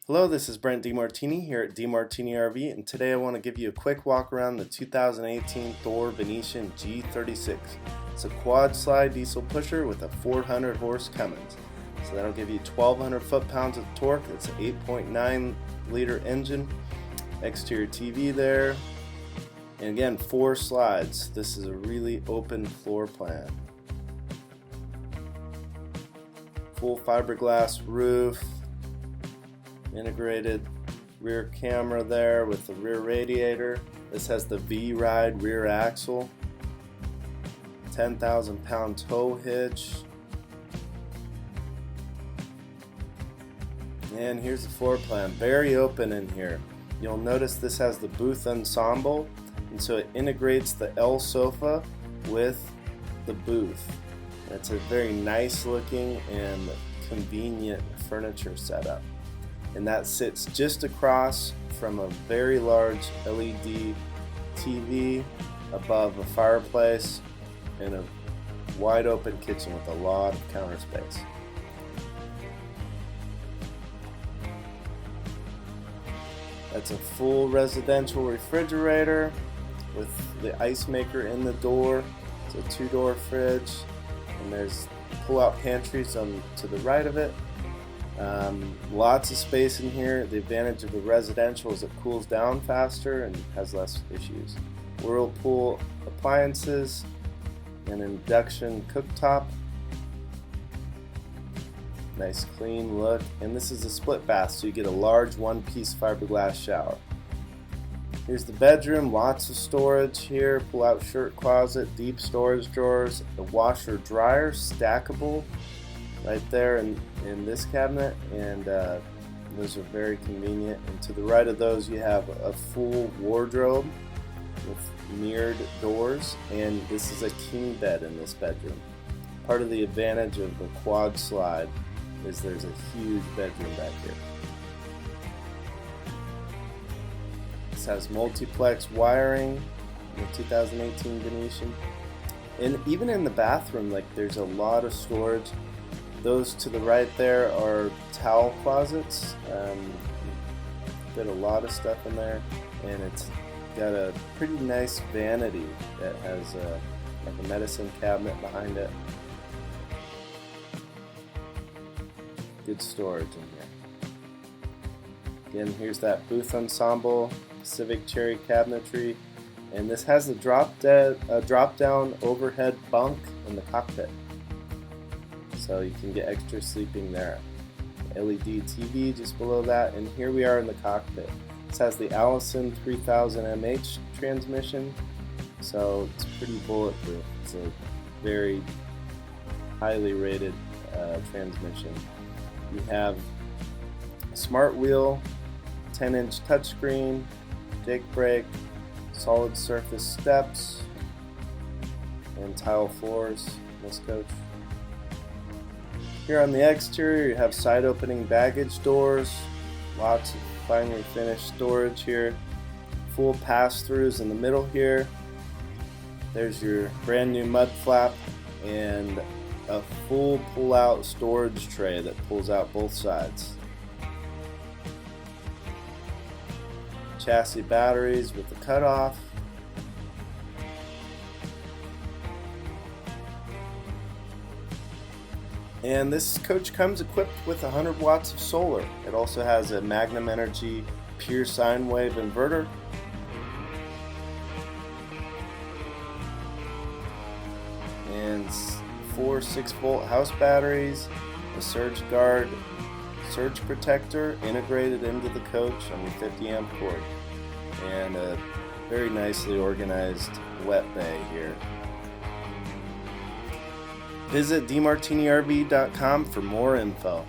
Hello, this is Brent DeMartini here at DeMartini RV, and today I want to give you a quick walk around the 2018 Thor Venetian G36. It's a quad slide diesel pusher with a 400 horse Cummins. So that'll give you 1,200 foot-pounds of torque. It's an 8.9 liter engine, exterior TV there, and again 4 slides. This is a really open floor plan. Full fiberglass roof. Integrated rear camera there with the rear radiator. This has the V-Ride rear axle, 10,000 pound tow hitch, and here's the floor plan. Very open in here. You'll notice this has the booth ensemble, and so it integrates the L sofa with the booth. It's a very nice looking and convenient furniture setup. And that sits just across from a very large LED TV above a fireplace and a wide open kitchen with a lot of counter space. That's a full residential refrigerator with the ice maker in the door. It's a 2-door fridge, and there's pull-out pantries to the right of it. Lots of space in here. The advantage of the residential is it cools down faster and has less issues. Whirlpool appliances, an induction cooktop, nice clean look, and this is a split bath, so you get a large one-piece fiberglass shower. Here's the bedroom, lots of storage here, pull-out shirt closet, deep storage drawers, the washer dryer, stackable right there in this cabinet, and those are very convenient. And to the right of those you have a full wardrobe with mirrored doors, and this is a king bed in this bedroom. Part of the advantage of the quad slide is there's a huge bedroom back here. This has multiplex wiring in the 2018 Venetian, and even in the bathroom, like, there's a lot of storage. Those to the right there are towel closets. Fit a lot of stuff in there, and it's got a pretty nice vanity that has like a medicine cabinet behind it. Good storage in here. Again, here's that booth ensemble, Civic cherry cabinetry, and this has a drop-down overhead bunk in the cockpit, so you can get extra sleeping there. LED TV just below that, and here we are in the cockpit. This has the Allison 3000 mH transmission, so it's pretty bulletproof. It's a very highly rated transmission. You have a smart wheel, 10-inch touchscreen, jake brake, solid surface steps, and tile floors in this coach. Here on the exterior you have side opening baggage doors, lots of finely finished storage here, full pass-throughs in the middle here. There's your brand new mud flap and a full pull-out storage tray that pulls out both sides. Chassis batteries with the cutoff. And this coach comes equipped with 100 watts of solar. It also has a Magnum Energy pure sine wave inverter. And 4 6-volt house batteries, a surge guard surge protector integrated into the coach on the 50 amp cord, and a very nicely organized wet bay here. Visit DeMartiniRV.com for more info.